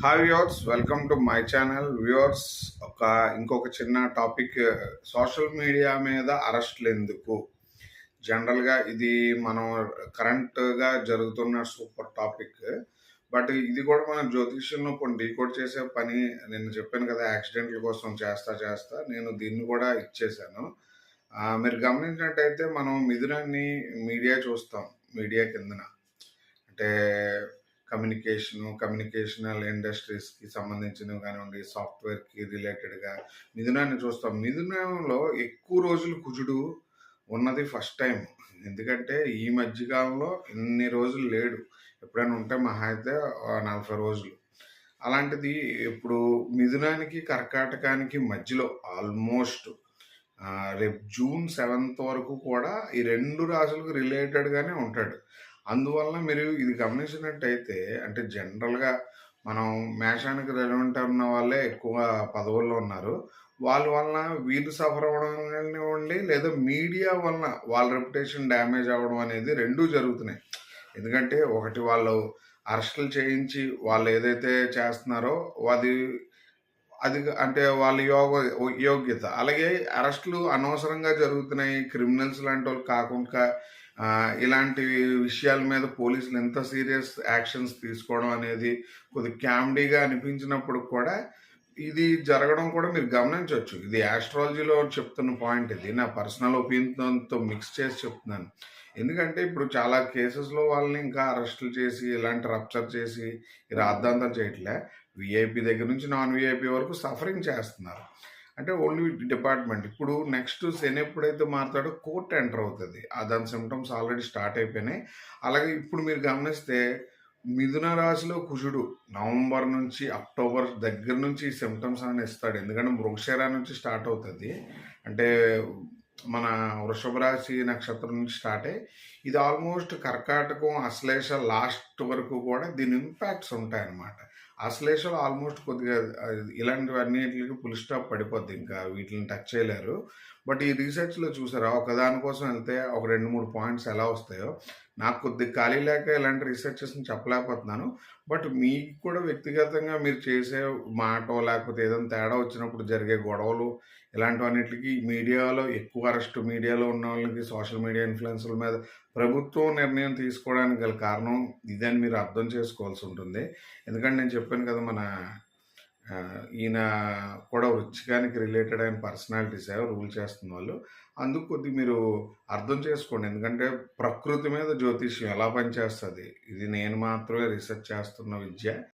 Hi viewers, welcome to my channel. Viewers, ఇంకొక చిన్న topic. Social media మీద అరెస్టులు ఎందుకు? జనరల్గా ఇది మనం కరెంట్గా జరుగుతున్న సూపర్ టాపిక్. బట్ ఇది కూడా మన జ్యోతిష్యంలో కొన్ని డీకోడ్ చేసే పని. నేను చెప్పాను కదా, యాక్సిడెంట్ల కోసం చేస్తా నేను దీన్ని కూడా ఇచ్చేసాను. మీరు గమనించినట్టయితే మనం మిథునాన్ని మీడియా చూస్తాం. మీడియా కిందన అంటే కమ్యూనికేషనల్ ఇండస్ట్రీస్కి సంబంధించినవి కానివ్వండి, సాఫ్ట్వేర్కి రిలేటెడ్గా మిథునాన్ని చూస్తాం. మిథునంలో ఎక్కువ రోజులు కుజుడు ఉన్నది ఫస్ట్ టైం. ఎందుకంటే ఈ మధ్యకాలంలో ఇన్ని రోజులు లేడు. ఎప్పుడైనా ఉంటే మహా అయితే 40 రోజులు. అలాంటిది ఇప్పుడు మిథునానికి కర్కాటకానికి మధ్యలో ఆల్మోస్ట్ రేపు జూన్ 7th వరకు కూడా ఈ 2 రాశులకు రిలేటెడ్గానే ఉంటాడు. అందువలన మీరు ఇది గమనించినట్టయితే, అంటే జనరల్గా మనం మేషానికి రెలవెంట్ ఉన్న వాళ్ళే ఎక్కువ పదవుల్లో ఉన్నారు. వాళ్ళ వలన వీళ్ళు సఫర్ అవ్వడం కానివ్వండి, లేదా మీడియా వలన వాళ్ళ రెప్యుటేషన్ డ్యామేజ్ అవ్వడం అనేది రెండూ జరుగుతున్నాయి. ఎందుకంటే ఒకటి, వాళ్ళు అరెస్టులు చేయించి వాళ్ళు ఏదైతే చేస్తున్నారో అది అది అంటే వాళ్ళ యోగ్యత. అలాగే అరెస్టులు అనవసరంగా జరుగుతున్నాయి. క్రిమినల్స్ లాంటి వాళ్ళు కాకుండా ఇలాంటి విషయాల మీద పోలీసులు ఎంత సీరియస్ యాక్షన్స్ తీసుకోవడం అనేది కొద్దిగా కామెడీగా అనిపించినప్పుడు కూడా ఇది జరగడం కూడా మీరు గమనించవచ్చు. ఇది ఆస్ట్రాలజీలో చెప్తున్న పాయింట్. ఇది నా పర్సనల్ ఒపీనియన్తో మిక్స్ చేసి చెప్తున్నాను. ఎందుకంటే ఇప్పుడు చాలా కేసెస్లో వాళ్ళని ఇంకా అరెస్టులు చేసి ఇలాంటి రప్చర్ చేసి రాద్ధాంతం చేయట్లే. విఐపి దగ్గర నుంచి నాన్ విఐపి వరకు సఫరింగ్ చేస్తున్నారు. అంటే ఓన్లీ డిపార్ట్మెంట్. ఇప్పుడు నెక్స్ట్ శని ఎప్పుడైతే మారుతాడో కోర్ట్ ఎంటర్ అవుతుంది. దాని సిమ్టమ్స్ ఆల్రెడీ స్టార్ట్ అయిపోయినాయి. అలాగే ఇప్పుడు మీరు గమనిస్తే మిథున రాశిలో కుజుడు నవంబర్ నుంచి అక్టోబర్ దగ్గర నుంచి సిమ్టమ్స్ అని ఇస్తాడు. ఎందుకంటే మృగశిర నుంచి స్టార్ట్ అవుతుంది. అంటే మన వృషభ రాశి నక్షత్రం నుంచి స్టార్ట్ అయ్యి ఇది ఆల్మోస్ట్ కర్కాటకం అశ్లేష లాస్ట్ వరకు కూడా దీని ఇంపాక్ట్స్ ఉంటాయన్నమాట. అశ్లేషలో ఆల్మోస్ట్ కొద్దిగా ఇలాంటివన్నిటికి ఫుల్ స్టాప్ పడిపోద్ది. ఇంకా వీటిని టచ్ చేయలేరు. బట్ ఈ రీసెర్చ్లో చూసారా, ఒకదానికోసం వెళ్తే ఒక 2-3 పాయింట్స్ ఎలా వస్తాయో. నాకు కొద్దిగా ఖాళీ లేక ఇలాంటి రీసెర్చెస్ని చెప్పలేకపోతున్నాను. బట్ మీకు కూడా వ్యక్తిగతంగా మీరు చేసే మాటో లేకపోతే ఏదైనా తేడా వచ్చినప్పుడు జరిగే గొడవలు ఇలాంటివన్నిటికి మీడియాలో ఎక్కువ అరెస్ట్, మీడియాలో ఉన్న వాళ్ళకి సోషల్ మీడియా ఇన్ఫ్లుయెన్సర్ల మీద ప్రభుత్వం నిర్ణయం తీసుకోవడానికి గల కారణం ఇదని మీరు అర్థం చేసుకోవాల్సి ఉంటుంది. ఎందుకంటే నేను చెప్పాను కదా, మన ఈయన కూడా వృచ్చికానికి రిలేటెడ్ అయిన పర్సనాలిటీస్ రూల్ చేస్తున్న వాళ్ళు. అందుకు కొద్దిగా మీరు అర్థం చేసుకోండి. ఎందుకంటే ప్రకృతి మీద జ్యోతిష్యం ఎలా పనిచేస్తుంది, ఇది నేను మాత్రమే రీసెర్చ్ చేస్తున్న విద్య.